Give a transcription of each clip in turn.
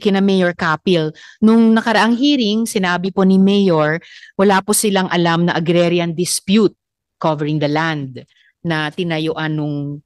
kina Mayor Capil. Nung nakaraang hearing, sinabi po ni Mayor, wala po silang alam na agrarian dispute covering the land na tinayuan nung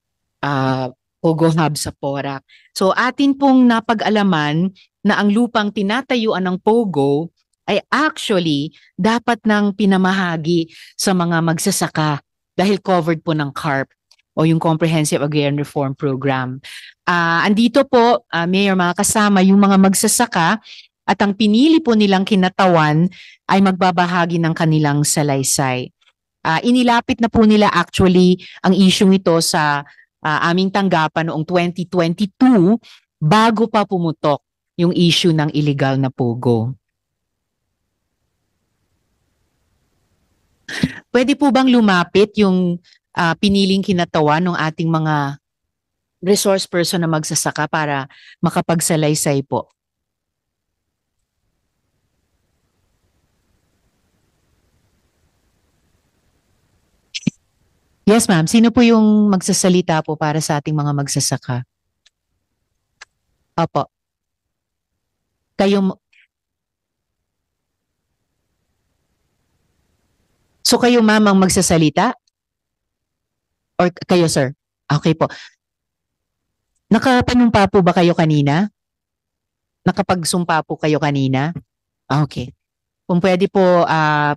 Pogo Hub sa Porac. So atin pong napag-alaman na ang lupang tinatayuan ng Pogo ay actually dapat nang pinamahagi sa mga magsasaka dahil covered po ng CARP o yung Comprehensive Agrarian Reform Program. Andito po, Mayor, mga kasama, yung mga magsasaka at ang pinili po nilang kinatawan ay magbabahagi ng kanilang salaysay. Inilapit na po nila actually ang isyong ito sa aming tanggapan noong 2022 bago pa pumutok yung issue ng illegal na pogo. Pwede po bang lumapit yung piniling kinatawan ng ating mga resource person na magsasaka para makapagsalaysay po? Yes, ma'am. Sino po yung magsasalita po para sa ating mga magsasaka? Opo. Kayo, so kayo ma'am ang magsasalita? Or kayo, sir? Okay po. Nakapanumpa po ba kayo kanina? Nakapagsumpa po kayo kanina? Okay. Kung pwede po,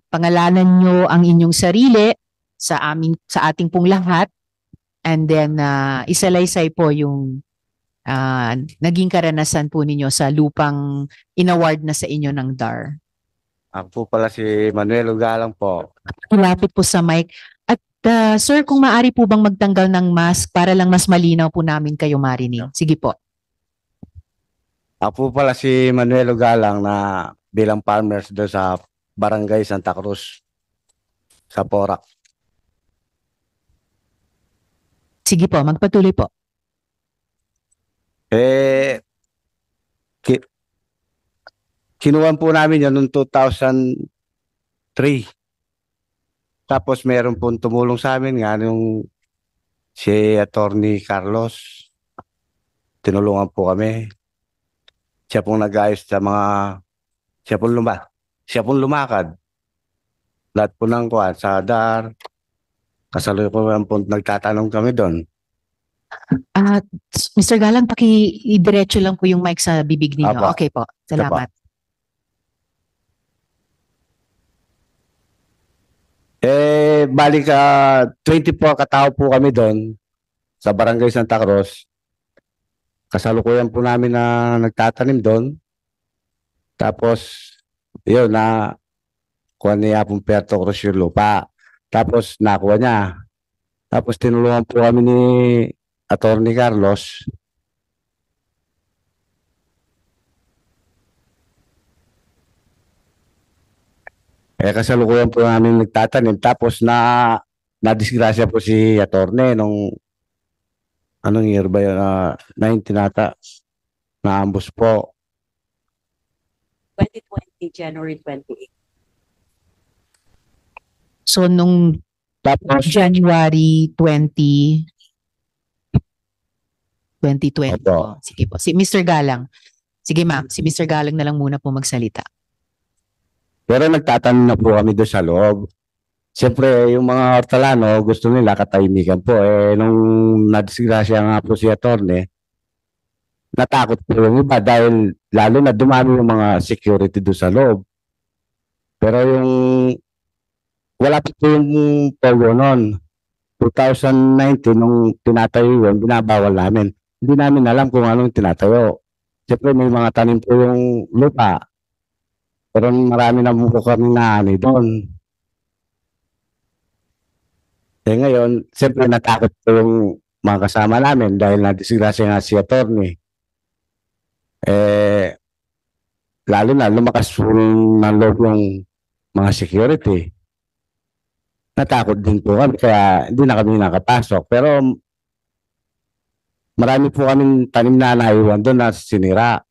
pangalanan nyo ang inyong sarili sa ating pong lahat, and then isalaysay po yung naging karanasan po ninyo sa lupang inaward na sa inyo ng DAR. Ako po pala si Manuel Ugalang po. Ilapit po sa mic. At sir, kung maaari po bang magtanggal ng mask para lang mas malinaw po namin kayo marinig. Sige po. Ako po pala si Manuel Ugalang na bilang farmers doon sa Barangay Santa Cruz sa Porac. Sige po, magpatuloy po. Kinuha po namin yun noong 2003. Tapos meron po tumulong sa amin nga nung si Attorney Carlos. Tinulungan po kami. Siya pong nag-ayos sa mga, siya pong lumakad. Lahat po ng kuwan sa DAR. Kasalukuyan po nagtatanong kami doon. Mr. Galang, paki-diretso lang po yung mic sa bibig ninyo. Apa. Okay po, salamat. Balik 24 katao po kami doon sa Barangay Santa Cruz. Kasalukuyan po namin na nagtatanim doon. Tapos, yun na kuha niya pong Puerto Cruz yung lupa. Tapos nakuha niya. Tapos tinulungan po kami ni Attorney Carlos. Kasalukuyan po namin nagtatanim. Tapos na-disgrasya po si Attorney nung anong year ba yun? 19 nata. Na-ambush po. 2020, January 28. So, nung January 20, 2020 po. Sige po. Si Mr. Galang. Sige ma'am, si Mr. Galang na lang muna po magsalita. Pero nagtatanong na po kami doon sa loob. Siyempre, yung mga hortalano, gusto nila katahimikan po. Nung nadisgrasya nga po si Attorney, natakot po yung iba dahil lalo na dumami yung mga security doon sa loob. Pero yung wala pa po yung pogo noon. 2019, nung tinatayo yun, binabawal namin. Hindi namin alam kung anong tinatayo. Siyempre, may mga tanim po yung lupa. Pero marami na po kami naani doon. Ngayon, siyempre natakot po yung mga kasama namin dahil nadisgrasya nga si Attorney. Lalo na lumakas po ng loob yung mga security. Natakot din po kami kaya hindi na kami nakapasok. Pero marami po kaming tanim na naiwan doon na sinira.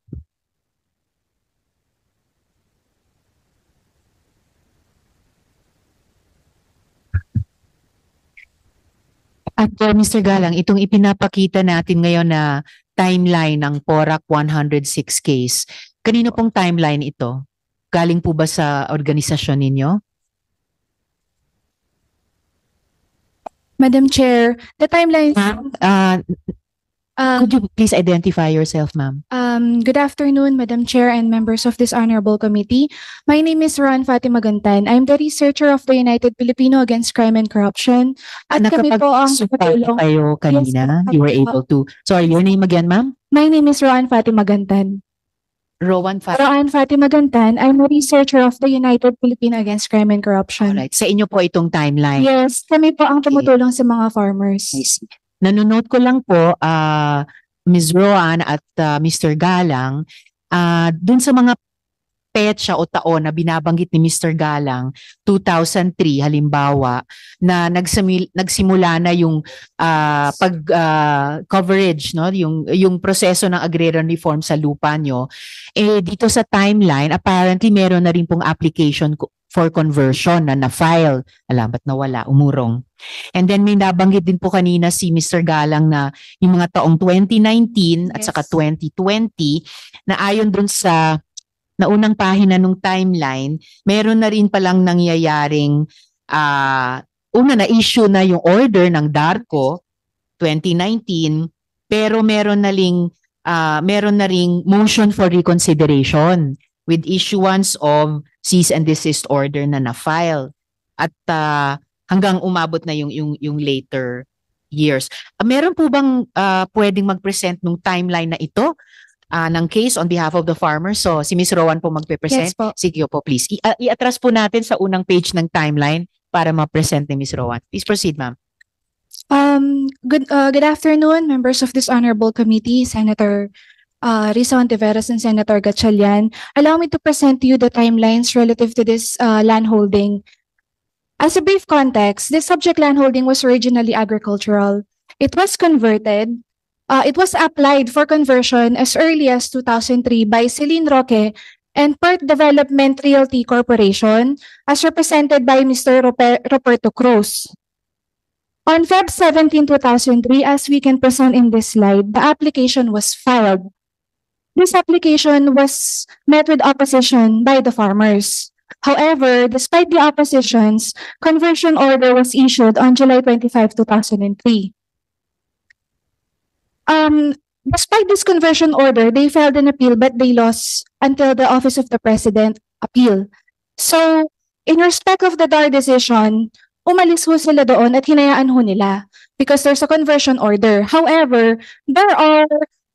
At Mr. Galang, itong ipinapakita natin ngayon na timeline ng PORAC 106 case. Kanino pong timeline ito? Galing po ba sa organisasyon ninyo? Madam Chair, the timeline. Could you please identify yourself, ma'am? Good afternoon, Madam Chair and members of this honorable committee. My name is Ron Fatima Gantan. I'm the researcher of the United Filipino Against Crime and Corruption. At kami po ang Nakapag-support kayo kanina. Yes, You were able to. Sorry, your name again, ma'am? My name is Ron Fatima Gantan. Rowan Roan Fatima Gantan. I'm a researcher of the United Filipino Against Crime and Corruption. Alright. Sa inyo po itong timeline. Yes, kami po ang tumutulong sa mga farmers. I see. Nanonote ko lang po, Ms. Roan at Mr. Galang, dun sa mga petsa o taon na binabanggit ni Mr. Galang, 2003 halimbawa, na nagsimula na yung coverage, no, yung proseso ng agrarian reform sa lupa nyo, dito sa timeline apparently meron na rin pong application for conversion na na-file. Alam, ba't nawala? Umurong. And then may nabanggit din po kanina si Mr. Galang na yung mga taong 2019 at Yes. saka 2020 na ayon dun sa naunang pahina ng timeline, meron na ring palang nangyayaring una na issue na yung order ng DARCO 2019, pero meron na ring motion for reconsideration with issuance of cease and desist order na na-file at hanggang umabot na yung later years. Meron po bang pwedeng mag-present nung timeline na ito ng case on behalf of the farmers? So si Ms. Rowan po magpe-present. Yes po. Sige po please. I-atras po natin sa unang page ng timeline para ma-present ni Ms. Rowan. Please proceed, ma'am. Good afternoon, members of this honorable committee, Senator Risa Ontiveros and Senator Gatchalian. Allow me to present to you the timelines relative to this land holding. As a brief context, this subject land holding was originally agricultural. It was converted. It was applied for conversion as early as 2003 by Celine Roque and Perth Development Realty Corporation as represented by Mr. Roberto Cruz. On Feb 17, 2003, as we can present in this slide, the application was filed. This application was met with opposition by the farmers. However, despite the oppositions, conversion order was issued on July 25, 2003. Despite this conversion order, they filed an appeal but they lost until the Office of the President appeal. So, in respect of the DAR decision, umalis ho sila doon at hinayaan ho nila because there's a conversion order. However, there are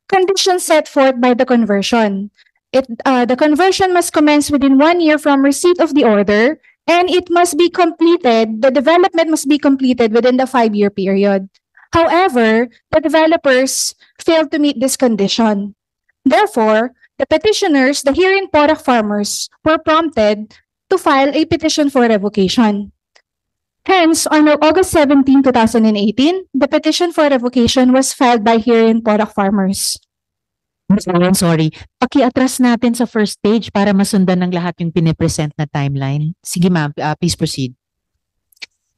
conditions set forth by the conversion. The conversion must commence within 1 year from receipt of the order and it must be completed, the development must be completed within the 5-year period. However, the developers failed to meet this condition. Therefore, the petitioners, the herein PORAC farmers, were prompted to file a petition for revocation. Hence, on August 17, 2018, the petition for revocation was filed by herein PORAC farmers. I'm sorry. Paki-atras natin sa first page para masundan ng lahat yung pinipresent na timeline. Sige ma'am, please proceed.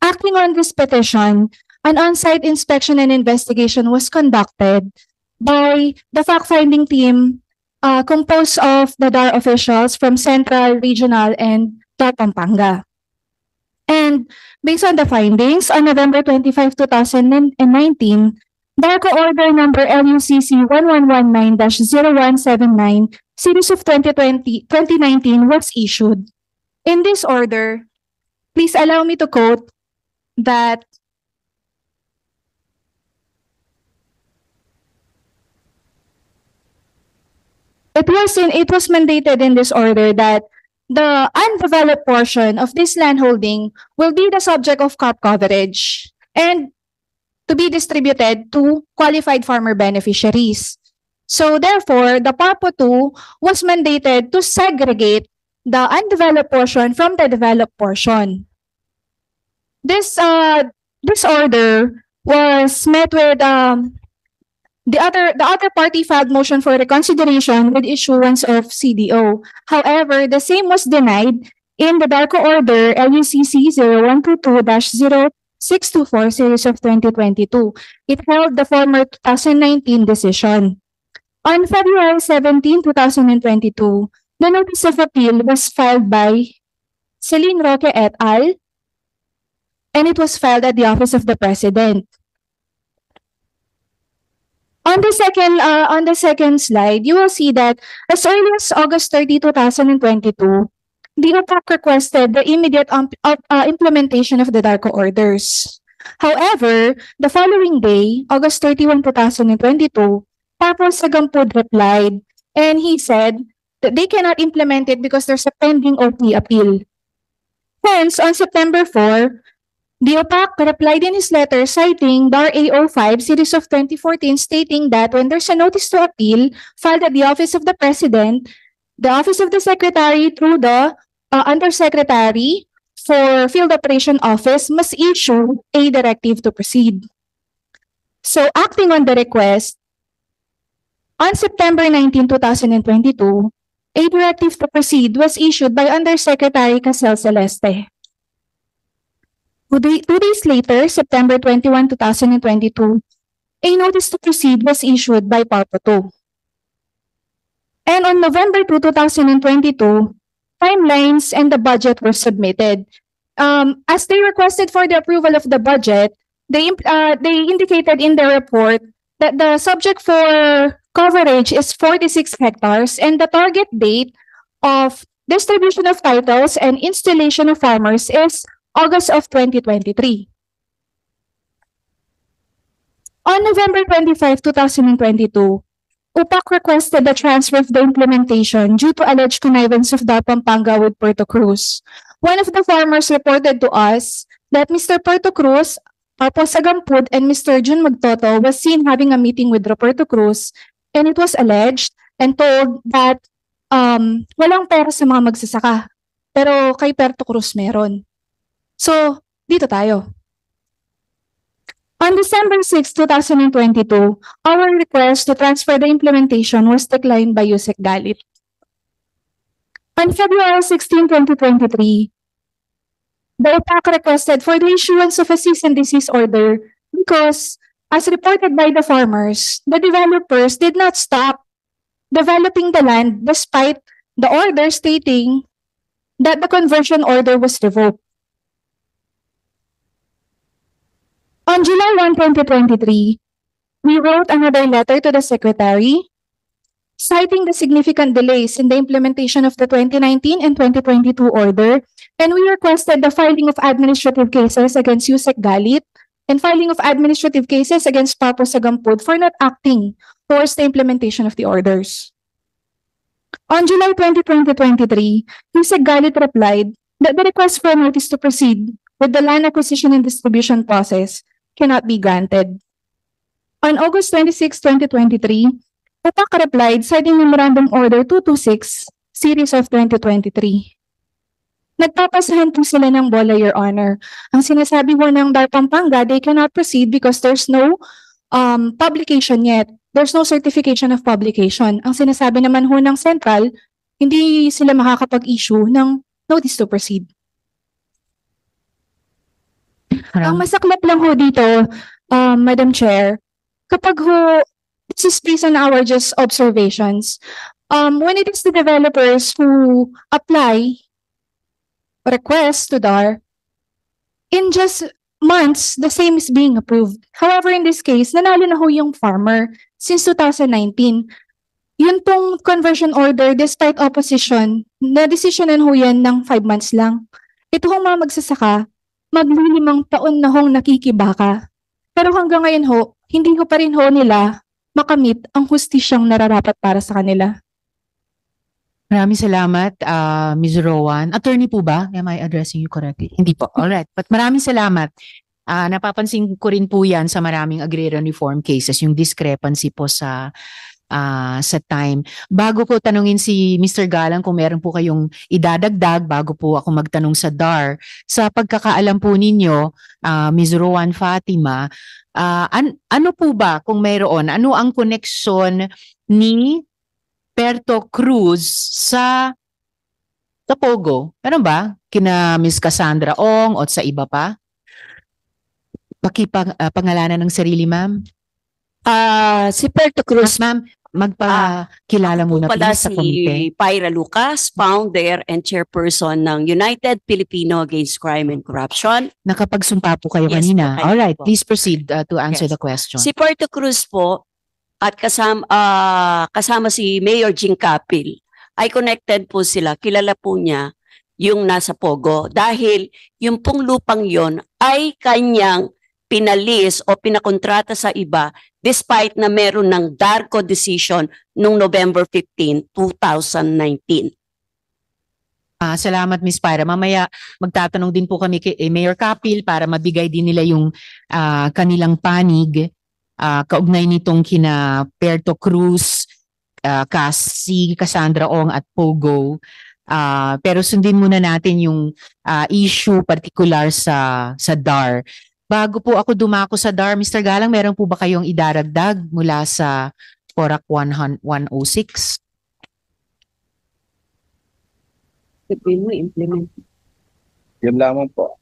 Acting on this petition, an on-site inspection and investigation was conducted by the fact-finding team composed of the DAR officials from Central, Regional, and DAR Pampanga. And based on the findings, on November 25, 2019, DARCO Order Number LUCC 1119-0179, Series of 2019 was issued. In this order, please allow me to quote that it was mandated in this order that the undeveloped portion of this landholding will be the subject of COP coverage and to be distributed to qualified farmer beneficiaries. So therefore, the PARPO 2 was mandated to segregate the undeveloped portion from the developed portion. This order was met with the other party filed motion for reconsideration with issuance of CDO. However, the same was denied in the DARCO Order LUCC 0122-0624 Series of 2022. It held the former 2019 decision. On February 17, 2022, the notice of appeal was filed by Celine Roque et al. And it was filed at the Office of the President. On the second slide, you will see that as early as August 30, 2022, the OPAC requested the immediate implementation of the DARCO orders. However, the following day, August 31, 2022, Papo Sagampud replied, and he said that they cannot implement it because there's a pending OP appeal. Hence, on September 4, the OPAC replied in his letter citing DAR A05 series of 2014 stating that when there's a notice to appeal filed at the Office of the President, the Office of the Secretary through the Undersecretary for Field Operation Office must issue a directive to proceed. So acting on the request, on September 19, 2022, a directive to proceed was issued by Undersecretary Casel Celeste. 2 days later, September 21, 2022, a notice to proceed was issued by PARPO 2. And on November 2, 2022, timelines and the budget were submitted. As they requested for the approval of the budget, they indicated in their report that the subject for coverage is 46 hectares and the target date of distribution of titles and installation of farmers is August of 2023. On November 25, 2022, UPAC requested the transfer of the implementation due to alleged connivance of DAR Pampanga with Puerto Cruz. One of the farmers reported to us that Mr. Puerto Cruz, Papo Sagampud, and Mr. Jun Magtoto was seen having a meeting with Roberto Cruz, and it was alleged and told that walang pera sa mga magsasaka, pero kay Puerto Cruz meron. So, dito tayo. On December 6, 2022, our request to transfer the implementation was declined by Yusek Galit. On February 16, 2023, the OPAC requested for the issuance of a cease and desist order because, as reported by the farmers, the developers did not stop developing the land despite the order stating that the conversion order was revoked. On July 1, 2023, we wrote another letter to the Secretary citing the significant delays in the implementation of the 2019 and 2022 order, and we requested the filing of administrative cases against Yusek Galit and filing of administrative cases against Papo Sagampud for not acting towards the implementation of the orders. On July 20, 2023, Yusek Galit replied that the request for a notice to proceed with the land acquisition and distribution process cannot be granted. On August 26, 2023, OPAC replied citing Memorandum Order 226, Series of 2023. Nagpapasahan po sila ng bola, Your Honor. Ang sinasabi ho ng DAR Pampanga, they cannot proceed because there's no publication yet. There's no certification of publication. Ang sinasabi naman ho ng Central, hindi sila makakapag-issue ng notice to proceed. Ang masaklap lang ho dito, Madam Chair, kapag ho, this is based on our just observations, when it is the developers who apply request to DAR, in just months, the same is being approved. However, in this case, nanalo na ho yung farmer since 2019. Yun pong conversion order, despite opposition, na-decisionan ho yan ng 5 months lang. Ito hong mga magsasaka, maglilimang taon na hong nakikibaka. Pero hanggang ngayon ho, hindi ho pa rin ho nila makamit ang hustisyang nararapat para sa kanila. Maraming salamat, Ms. Rowan. Attorney po ba? Am I addressing you correctly? Hindi po. Alright. But maraming salamat. Napapansin ko rin po yan sa maraming agrarian reform cases, yung discrepancy po sa time. Bago ko tanungin si Mr. Galang kung meron po kayong idadagdag bago po ako magtanong sa DAR, sa pagkakaalam po ninyo, Ms. Rowan Fatima, ano po ba kung mayroon, ano ang koneksyon ni Puerto Cruz sa Pogo? Meron ba? Kina Ms. Cassandra Ong o sa iba pa? Pakipangalanan ng sarili, ma'am. Si Puerto Cruz, Ma'am, magpakilala muna Pala please sa komite. si Pyra Lucas, founder and chairperson ng United Filipino Against Crime and Corruption. Nakapagsumpa po kayo Yes, kanina. po, All right, po. please proceed to answer Yes. the question. Si Puerto Cruz po at kasama si Mayor Jing Capil ay connected po sila. Kilala po niya yung nasa Pogo dahil yung pong lupang yon ay kanyang pinalis o pinakontrata sa iba despite na meron ng DARCO decision noong November 15, 2019. Salamat Ms. Pyra. Mamaya magtatanong din po kami kay Mayor Capil para mabigay din nila yung kanilang panig kaugnay nitong kina Puerto Cruz, si Cassandra Ong at Pogo. Pero sundin muna natin yung issue particular sa DAR. Bago po ako dumako sa DAR, Mr. Galang, meron po ba kayong idaragdag mula sa PORAC 106? Sabihin mo, implement. Yun lamang po.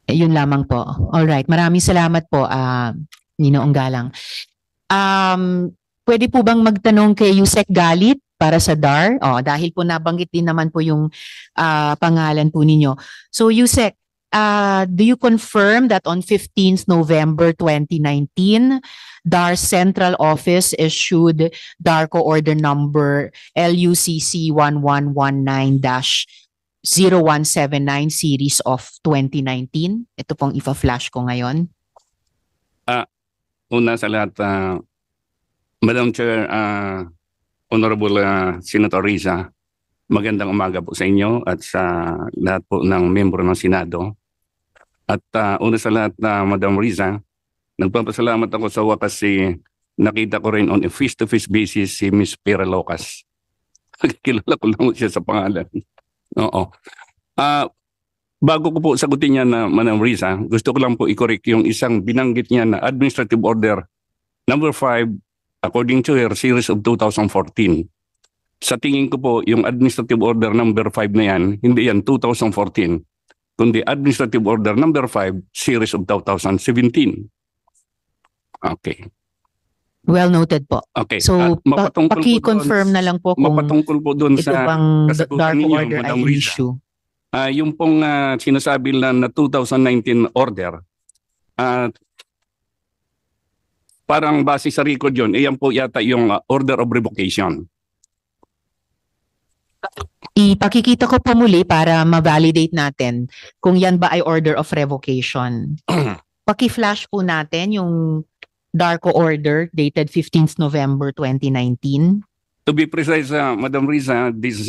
Yun lamang po. Alright, maraming salamat po, Ninoong Galang. Pwede po bang magtanong kay Yusek Galit para sa DAR? Dahil po nabanggit din naman po yung pangalan po ninyo. So Yusek, do you confirm that on 15th November 2019, DAR Central Office issued DARCO Order Number LUCC 1119-0179 Series of 2019? Ito pong ipa-flash ko ngayon. Una sa lahat, Madam Chair, Honorable Senator Risa, magandang umaga po sa inyo at sa lahat po ng membro ng Senado. At una sa lahat, Madam Risa, nagpapasalamat ako sa wakas nakita ko rin on a face-to-face basis si Ms. Pyra Lucas. Kilala ko lang siya sa pangalan. Oo. Bago ko po sagutin niya na Madam Risa, gusto ko lang po i-correct yung isang binanggit niya na Administrative Order number 5 according to her series of 2014. Sa tingin ko po, yung Administrative Order number 5 na yan, hindi yan 2014, kundi Administrative Order number 5 series of 2017. Okay. Well noted po. Okay. So, Mapatungkol po paki-confirm doon- na lang po kung Mapatungkol po doon ito sa bang kasagutan DARCO ninyo, order ay Madam Risa. issue. Yung pong sinasabi lang na 2019 order, parang base sa record yun, yan po yata yung order of revocation. Ipakikita ko po muli para ma-validate natin kung yan ba ay order of revocation. Paki-flash po natin yung DARCO order dated 15th November 2019. To be precise, Madam Risa, this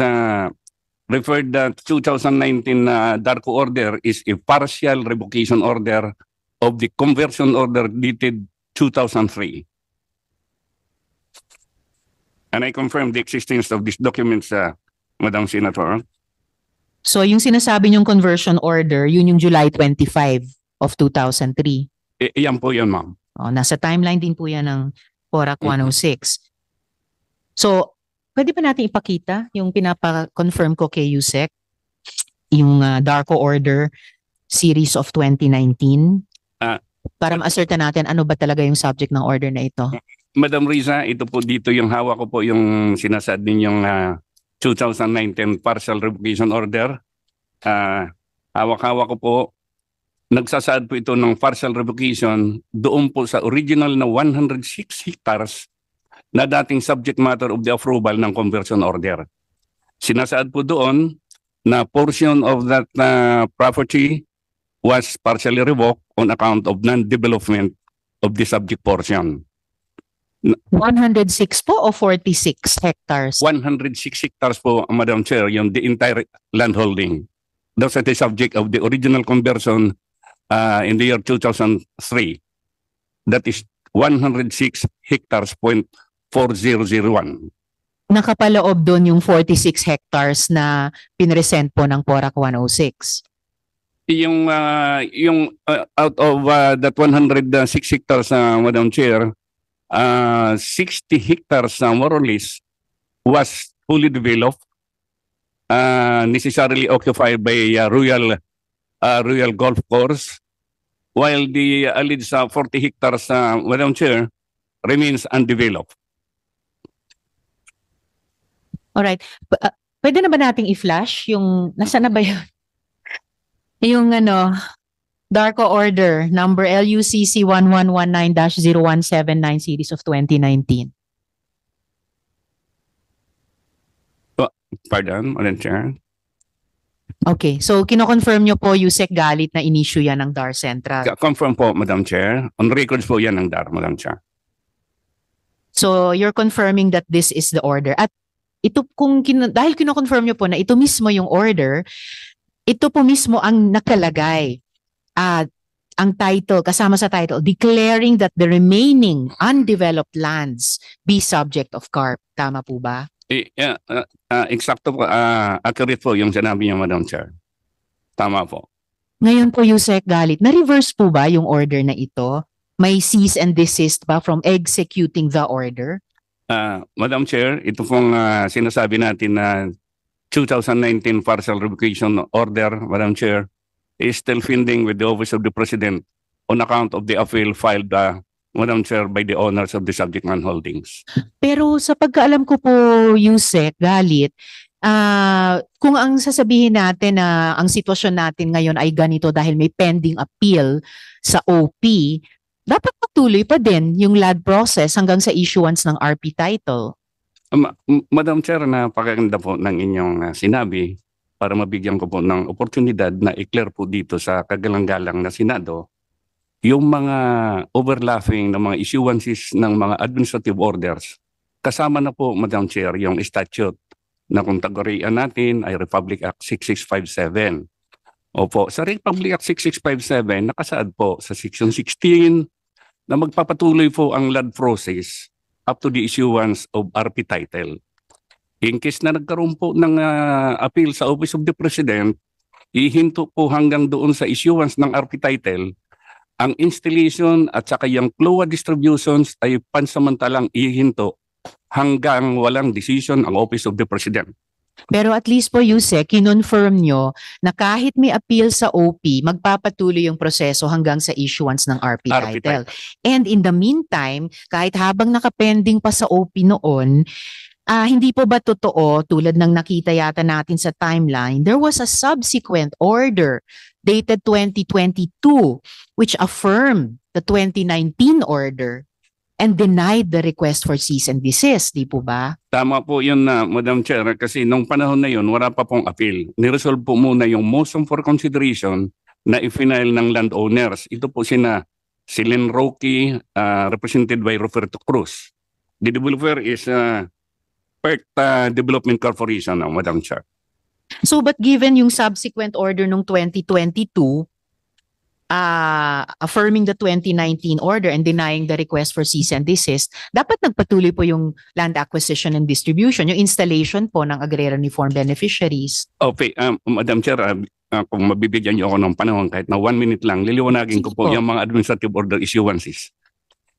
referred 2019 DARCO order is a partial revocation order of the conversion order dated 2003. And I confirm the existence of these documents, Madam Senator. So yung sinasabi niyong conversion order, yun yung July 25 of 2003. Iyan po yun, ma'am. Nasa timeline din po yan ng PORAC 106. So, pwede ba natin ipakita yung pinapa-confirm ko kay Yusek? Yung DARCO order series of 2019? Para ma-ascertain natin ano ba talaga yung subject ng order na ito. Madam Risa, ito po dito yung hawak ko po yung sinasaad ninyong 2019 partial revocation order. Hawak-hawak ko po. Nagsasaad po ito ng partial revocation doon po sa original na 106 hectares na dating subject matter of the approval ng conversion order. Sinasaad po doon na portion of that property was partially revoked on account of non-development of the subject portion. 106 po o 46 hectares? 106 hectares po, Madam Chair, yung the entire landholding. Those are the subject of the original conversion in the year 2003. That is 106 hectares, 0.4001. Nakapaloob doon yung 46 hectares na pinresent po ng PORAC 106. Yung out of that 106 hectares, Madam Chair, 60 hectares more or less was fully developed, necessarily occupied by Royal Golf Course, while the alleged 40 hectares, Madam Chair, remains undeveloped. Alright. Pwede na ba nating i-flash yung, nasaan na ba yun? Yung ano, DARCO order number LUCC 1119-0179 series of 2019. Pardon, Madam Chair. Okay, so kino-confirm nyo po Yusek Galit na in-issue yan ng DAR Central. Confirm po, Madam Chair. On records po yan ng DAR, Madam Chair. So you're confirming that this is the order. At ito dahil kino-confirm nyo po na ito mismo yung order, ito po mismo ang nakalagay. At ang title, kasama sa title, declaring that the remaining undeveloped lands be subject of CARP. Tama po ba? Eksakto po, accurate po yung sinabi niya, Madam Chair. Tama po. Ngayon po, Yusek Galit, na-reverse po ba yung order na ito? May cease and desist ba from executing the order? Madam Chair, ito pong sinasabi natin na 2019 partial revocation order, Madam Chair, is still pending with the Office of the President on account of the appeal filed, Madam Chair, by the owners of the subject land holdings. Pero sa pagkaalam ko po, Yusek Galit, kung ang sasabihin natin na ang sitwasyon natin ngayon ay ganito dahil may pending appeal sa OP, dapat patuloy pa din yung LAD process hanggang sa issuance ng RP title. Madam Chair, napakaganda po ng inyong sinabi para mabigyan ko po ng oportunidad na i-clear po dito sa kagalang-galang na Senado yung mga overlapping ng mga issuances ng mga administrative orders. Kasama na po, Madam Chair, yung statute na kung tagarian natin ay Republic Act 6657. Opo, sa Republic Act 6657, nakasaad po sa Section 16 na magpapatuloy po ang LAD process up to the issuance of RP title. In case na nagkaroon po ng appeal sa Office of the President, ihinto po hanggang doon sa issuance ng RP title, ang installation at saka yung CLOA distributions ay pansamantalang ihinto hanggang walang decision ang Office of the President. Pero at least po, Yusek, kinonfirm nyo na kahit may appeal sa OP, magpapatuloy yung proseso hanggang sa issuance ng RP title. And in the meantime, kahit habang nakapending pa sa OP noon, hindi po ba totoo, tulad ng nakita yata natin sa timeline, there was a subsequent order dated 2022 which affirmed the 2019 order and denied the request for cease and desist, di po ba? Tama po yun na, Madam Chair, kasi nung panahon na yun, wala pa pong appeal. Niresolve po muna yung motion for consideration na i-final ng landowners. Ito po si Len Roque, represented by Roberto Cruz. The developer is PERT Development Corporation, Madam Chair. So but given yung subsequent order nung 2022, affirming the 2019 order and denying the request for cease and desist, dapat nagpatuloy po yung land acquisition and distribution, yung installation po ng agrarian reform beneficiaries. Okay, Madam Chair, kung mabibigyan niyo ako ng panahon kahit na 1 minute lang, liliwanagin ko po yung mga administrative order issuances.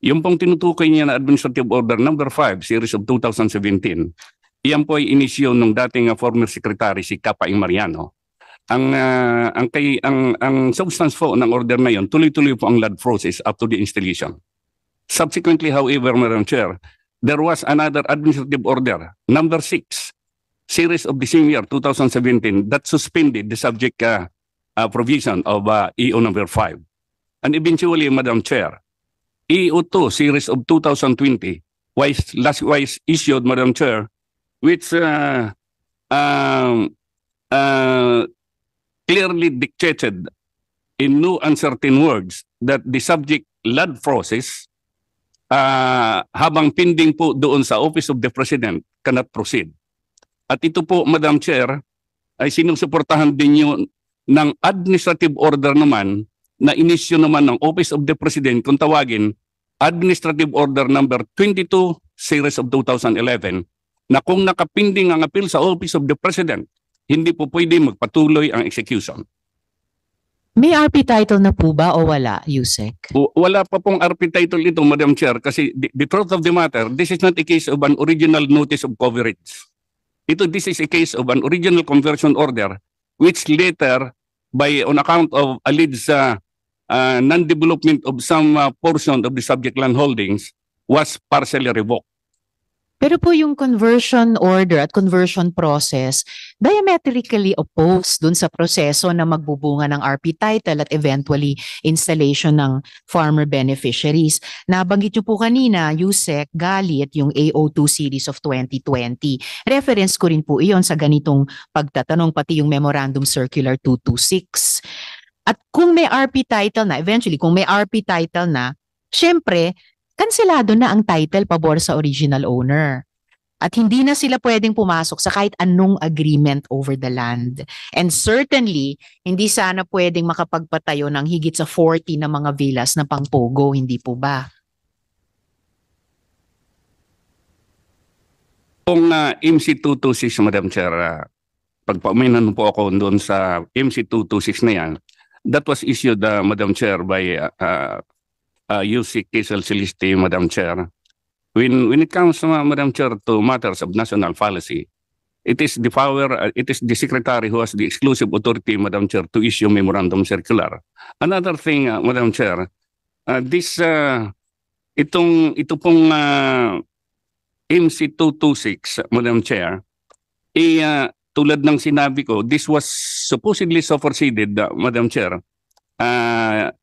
Yung pong tinutukoy niya na administrative order number 5, series of 2017, iyan po ay inisyo ng dating former secretary si Kapaing Mariano. Ang substance po ng order na yon, tuloy-tuloy po ang LAD process up to the installation. Subsequently, however, Madam Chair, there was another administrative order, number 6, series of the same year, 2017, that suspended the subject provision of EO number 5. And eventually, Madam Chair, EO2, series of 2020, likewise issued, Madam Chair, which clearly dictated in no uncertain words that the subject LAD process habang pending po doon sa Office of the President cannot proceed. At ito po, Madam Chair, ay sinusuportahan din yun ng administrative order naman na inisyo naman ng Office of the President kung tawagin Administrative Order number 22 series of 2011 na kung nakapinding ang appeal sa Office of the President, hindi po pwede magpatuloy ang execution. May RP title na po ba o wala, Yusek? Wala pa pong RP title ito, Madam Chair, kasi the truth of the matter, this is not a case of an original notice of coverage. This is a case of an original conversion order which later, on account of alleged non-development of some portion of the subject land holdings, was partially revoked. Pero po yung conversion order at conversion process, diametrically opposed dun sa proseso na magbubunga ng RP title at eventually installation ng farmer beneficiaries. Nabanggit nyo po kanina, USEC, Galit, yung AO2 series of 2020. Reference ko rin po iyon sa ganitong pagtatanong, pati yung Memorandum Circular 226. At kung may RP title na, eventually kung may RP title na, syempre, kanselado na ang title pabor sa original owner. At hindi na sila pwedeng pumasok sa kahit anong agreement over the land. And certainly, hindi sana pwedeng makapagpatayo ng higit sa 40 na mga villas na pangpogo, hindi po ba? Kung MC226, Madam Chair, pagpauminan po ako doon sa MC226 na yan, that was issued, Madam Chair, by UC Quezon Celeste, Madam Chair. When it comes, Madam Chair, to matters of national policy, it is the Secretary who has the exclusive authority, Madam Chair, to issue memorandum circular. Another thing, Madam Chair, ito pong MC226, Madam Chair, tulad ng sinabi ko, this was supposedly superseded, Madam Chair,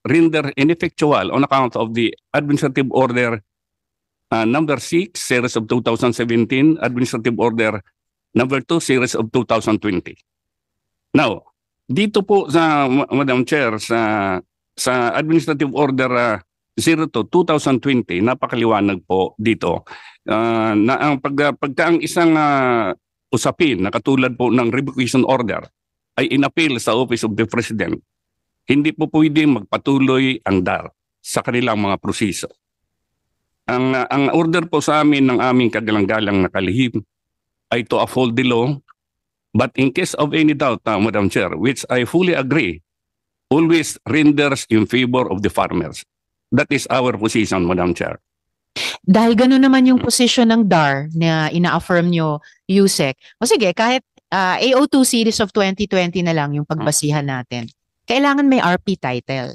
render ineffectual on account of the Administrative Order number 6, series of 2017, Administrative Order number 2, series of 2020. Now, dito po sa, Madam Chair, sa Administrative Order 02-2020, napakaliwanag po dito na ang pagka ang isang usapin na katulad po ng revocation order ay inappeal sa Office of the President, hindi po pwede magpatuloy ang DAR sa kanilang mga proseso. Ang order po sa amin ng aming kagalang-galang na kalihim ay to uphold the law, but in case of any doubt, Madam Chair, which I fully agree, always renders in favor of the farmers. That is our position, Madam Chair. Dahil gano'n naman yung position ng DAR na ina-affirm nyo, USEC. O sige, kahit AO2 series of 2020 na lang yung pagbasihan natin. Kailangan may RP title.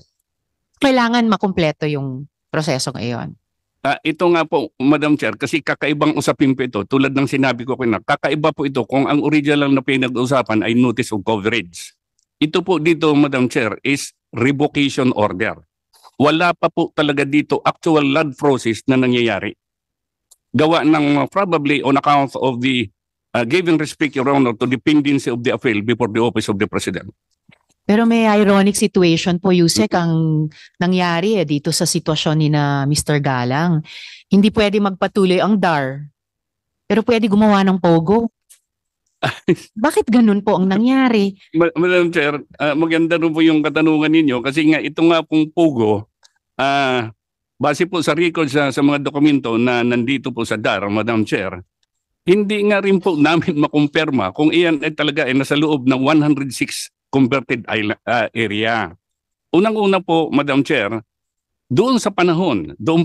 Kailangan makumpleto yung prosesong iyon. Ito nga po, Madam Chair, kasi kakaibang usapin po ito. Tulad ng sinabi ko kanina, kakaiba po ito kung ang original na pinag-usapan ay notice of coverage. Ito po dito, Madam Chair, is revocation order. Wala pa po talaga dito actual land process na nangyayari. Gawa ng probably on account of the giving respect, Your Honor, to the pendency of the appeal before the Office of the President. Pero may ironic situation po, Yusek, ang nangyari dito sa sitwasyon ni na Mr. Galang. Hindi pwede magpatuloy ang DAR, pero pwede gumawa ng POGO. Bakit ganun po ang nangyari? Madam Chair, maganda rin po yung katanungan ninyo kasi nga ito nga pong POGO, base po sa record sa mga dokumento na nandito po sa DAR, Madam Chair, hindi nga rin po namin makumpirma kung iyan ay talaga ay nasa loob ng 106 converted area. Unang-una po, Madam Chair, doon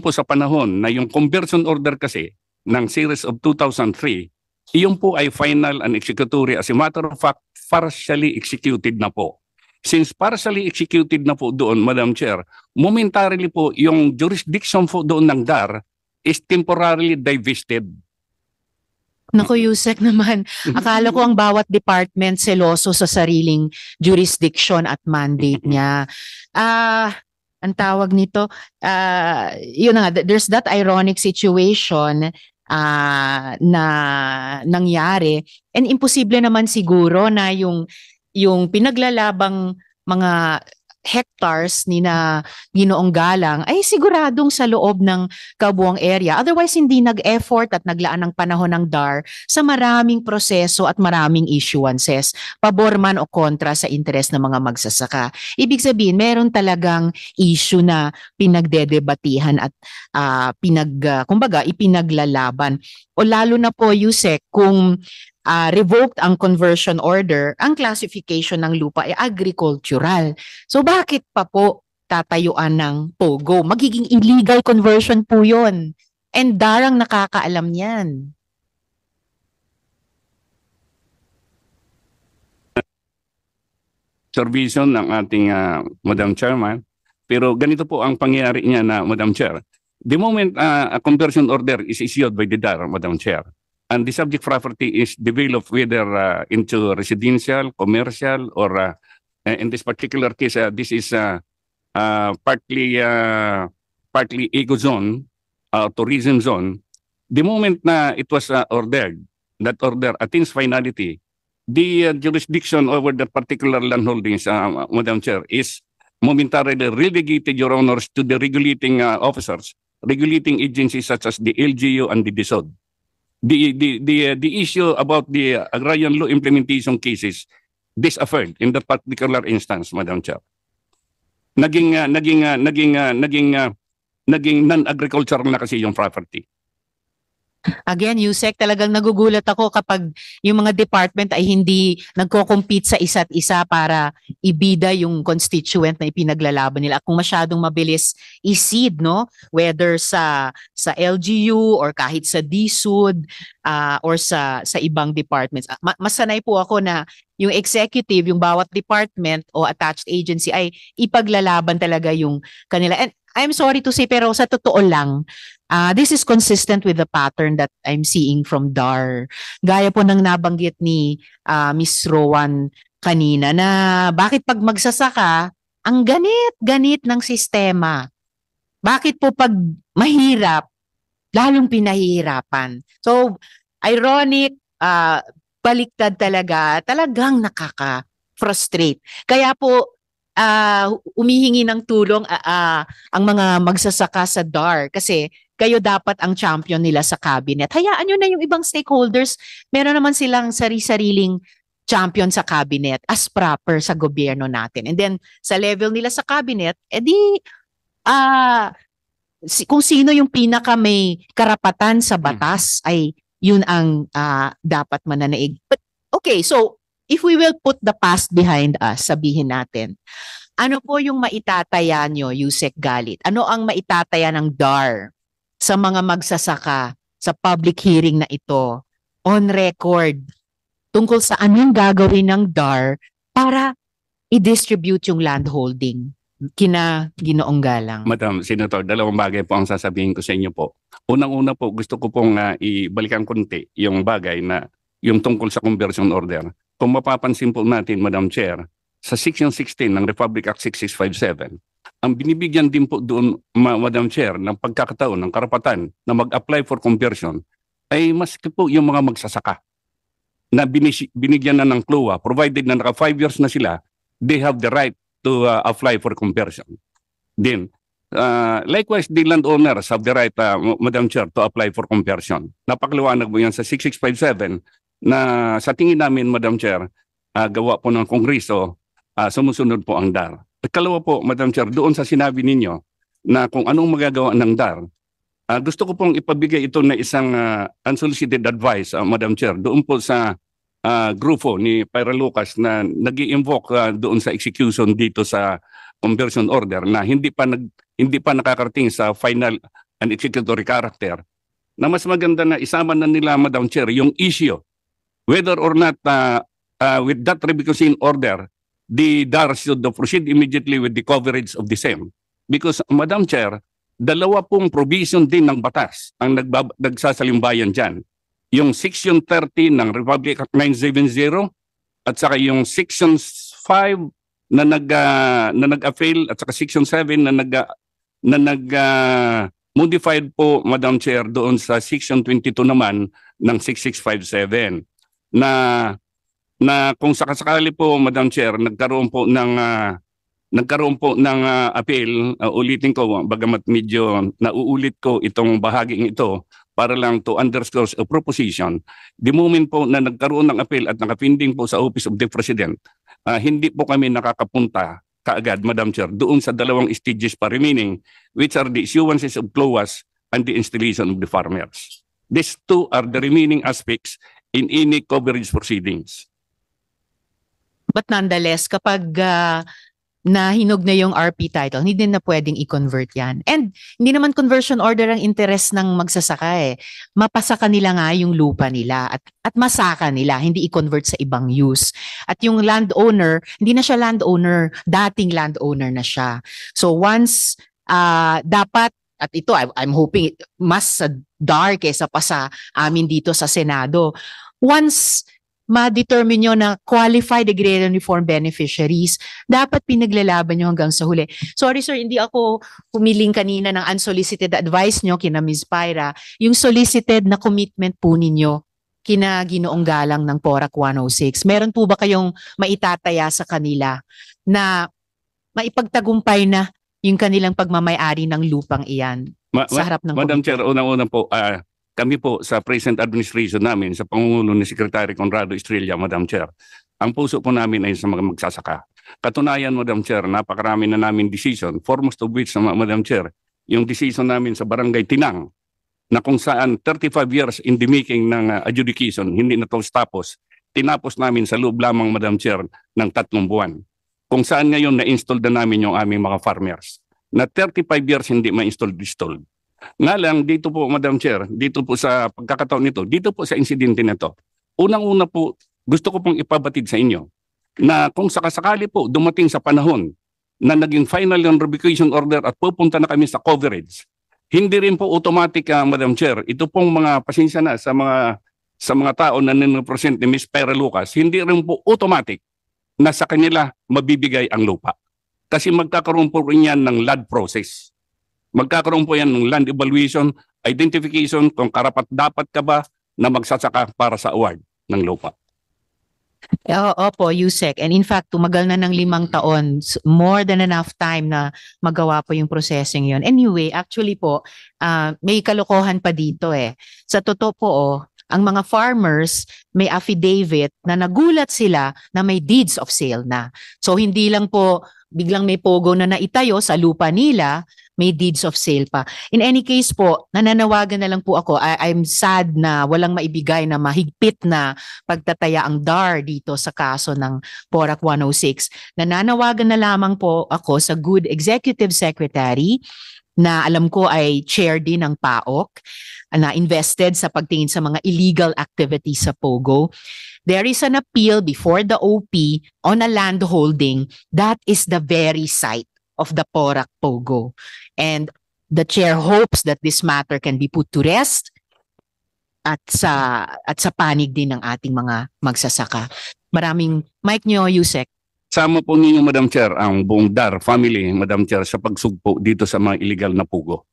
po sa panahon na yung conversion order kasi ng series of 2003, iyon po ay final and executory. As a matter of fact, partially executed na po. Since partially executed na po doon, Madam Chair, momentarily po yung jurisdiction po doon ng DAR is temporarily divested. Naku, Yusek naman, akala ko ang bawat department seloso sa sariling jurisdiction at mandate niya. Ang tawag nito, yun na nga, there's that ironic situation na nangyari, and imposible naman siguro na yung pinaglalabang mga hectares ni na Ginoong Galang ay siguradong sa loob ng kabuang area. Otherwise, hindi nag-effort at naglaan ng panahon ng DAR sa maraming proseso at maraming issuances, pabor man o kontra sa interes ng mga magsasaka. Ibig sabihin, meron talagang issue na pinagdedebatihan at kumbaga, ipinaglalaban. O lalo na po, Yusek, kung revoked ang conversion order, ang classification ng lupa ay agricultural. So bakit pa po tatayuan ng POGO? Magiging illegal conversion po yun. And darang nakakaalam yan. Observation ng ating Madam Chairman. Pero ganito po ang pangyayari niya na, Madam Chair. The moment a conversion order is issued by the DAR, Madam Chair, and the subject property is developed whether into residential, commercial, or in this particular case, this is partly eco zone, tourism zone. The moment na it was ordered, that order attains finality, the jurisdiction over that particular land holdings, Madam Chair, is momentarily relegated, Your Honors, to the regulating officers, regulating agencies such as the LGU and the DSOD. The issue about the agrarian law implementation cases disaffirmed in that particular instance, Madam Chair. Naging non-agricultural na kasi yung property. Again, Yusek, talagang nagugulat ako kapag yung mga department ay hindi nagko-compete sa isa't isa para ibida yung constituent na ipinaglalaban nila. At kung masyadong mabilis i-seed, no? Whether sa LGU or kahit sa DSUD or sa ibang departments. Masanay po ako na yung executive, yung bawat department o attached agency ay ipaglalaban talaga yung kanila. And I'm sorry to say, pero sa totoo lang, this is consistent with the pattern that I'm seeing from DAR. Gaya po ng nabanggit ni Miss Rowan kanina na bakit pag magsasaka, ang ganit-ganit ng sistema. Bakit po pag mahirap, lalong pinahihirapan? So, ironic, baliktad talagang nakaka-frustrate. Kaya po, umihingi ng tulong ang mga magsasaka sa DAR kasi kayo dapat ang champion nila sa cabinet. Hayaan nyo na yung ibang stakeholders. Meron naman silang sari-sariling champion sa cabinet as proper sa gobyerno natin. And then sa level nila sa cabinet, kung sino yung pinaka may karapatan sa batas ay yun ang dapat mananaig. But okay, so if we will put the past behind us, sabihin natin, ano po yung maitataya nyo, Yusek Galit? Ano ang maitataya ng DAR sa mga magsasaka sa public hearing na ito on record tungkol sa anong gagawin ng DAR para i-distribute yung landholding kina Ginoong Galang? Madam Senator, dalawang bagay po ang sasabihin ko sa inyo po. Unang-una po, gusto ko pong ibalikan konti yung bagay na yung tungkol sa conversion order. Kung mapapansin po natin, Madam Chair, sa Section 16 ng Republic Act 6657, ang binibigyan din po doon, Madam Chair, ng pagkakataon, ng karapatan na mag-apply for conversion ay maski po yung mga magsasaka na binigyan na ng CLOA, provided na naka 5 years na sila, they have the right to apply for conversion. Then, likewise, the landowners have the right, Madam Chair, to apply for conversion. Napakaliwanag mo yan sa 6657 na sa tingin namin, Madam Chair, gawa po ng Kongreso, sumusunod po ang DAR. At kalawa po, Madam Chair, doon sa sinabi ninyo na kung anong magagawa ng DAR, gusto ko pong ipabigay ito na isang unsolicited advice, Madam Chair, doon po sa grupo ni Pyra Lucas na nag-i-invoke doon sa execution dito sa conversion order na hindi pa nakakarating sa final and executory character, na mas maganda na isama na nila, Madam Chair, yung issue whether or not with that revocation order the DAR should proceed immediately with the coverage of the same. Because, Madam Chair, dalawa pong provision din ng batas ang nagsasalimbayan dyan. Yung Section 30 ng Republic Act 970 at saka yung Section 5 na nag-avail at saka Section 7 na nag-modified po, Madam Chair, doon sa Section 22 naman ng 6657 na kung sakasakali po, Madam Chair, nagkaroon po ng appeal, ulitin ko, bagamat medyo nauulit ko itong bahaging ito para lang to underscore a proposition. The moment po na nagkaroon ng appeal at nakapinding po sa Office of the President, hindi po kami nakakapunta kaagad, Madam Chair, doon sa dalawang stages pa remaining, which are the issuances of CLOAs and the installation of the farmers. These two are the remaining aspects in any coverage proceedings. But nonetheless, kapag nahinog na yung RP title, hindi din na pwedeng i-convert yan. And hindi naman conversion order ang interest ng magsasaka eh. Mapasaka nila nga yung lupa nila at masaka nila, hindi i-convert sa ibang use. At yung landowner, hindi na siya landowner, dating landowner na siya. So once dapat at ito I'm hoping mas dark kesa pa sa amin dito sa Senado. Once ma-determine nyo na qualified agrarian reform beneficiaries, dapat pinaglalaban nyo hanggang sa huli. Sorry sir, hindi ako humiling kanina ng unsolicited advice nyo kina Ms. Pyra. Yung solicited na commitment po ninyo kina Ginoong Galang ng PORAC 106. Meron po ba kayong maitataya sa kanila na maipagtagumpay na yung kanilang pagmamayari ng lupang iyan sa harap ng Madam komite? Chair, unang-una po, kami po sa present administration namin, sa Pangulo ni Secretary Conrado Estrella, Madam Chair, ang puso po namin ay sa mga magsasaka. Katunayan, Madam Chair, napakarami na namin decision, foremost of which, Madam Chair, yung decision namin sa Barangay Tinang, na kung saan 35 years in the making ng adjudication, hindi na tapos, tinapos namin sa loob lamang, Madam Chair, ng 3 buwan. Kung saan ngayon na-install na namin yung aming mga farmers, na 35 years hindi ma-install. Nga lang, dito po, Madam Chair, dito po sa pagkakataon nito, dito po sa insidente na to, unang-una po, gusto ko pong ipabatid sa inyo na kung sakasakali po dumating sa panahon na naging final yung revocation order at pupunta na kami sa coverage, hindi rin po automatic, Madam Chair, ito pong mga pasensya na sa mga tao na ninipresent ni Ms. Pyra Lucas, hindi rin po automatic na sa kanila mabibigay ang lupa. Kasi magkakaroon po rin yan ng land process. Magkakaroon po yan ng land evaluation, identification kung karapat-dapat ka ba na magsasaka para sa award ng lupa. Opo, Yusek. And in fact, tumagal na ng 5 taon. More than enough time na magawa po yung processing yon. Anyway, actually po, may kalokohan pa dito eh. Sa totoo po, ang mga farmers may affidavit na nagulat sila na may deeds of sale na. So hindi lang po biglang may pogo na naitayo sa lupa nila, may deeds of sale pa. In any case po, nananawagan na lang po ako. I'm sad na walang maibigay na mahigpit na pagtataya ang DAR dito sa kaso ng PORAC 106. Nananawagan na lamang po ako sa good executive secretary na alam ko ay chair din ng PAOK na invested sa pagtingin sa mga illegal activities sa POGO. There is an appeal before the OP on a land holding that is the very site of the PORAC POGO. And the chair hopes that this matter can be put to rest at sa panig din ng ating mga magsasaka. Maraming mic nyo, Yusek. Sama po ninyo, Madam Chair, ang buong DAR family, Madam Chair, sa pagsugpo dito sa mga illegal na pugo.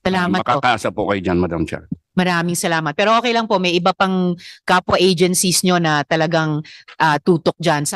Salamat po. Makakasa po kayo dyan, Madam Chair. Maraming salamat. Pero okay lang po, may iba pang kapwa agencies nyo na talagang tutok dyan.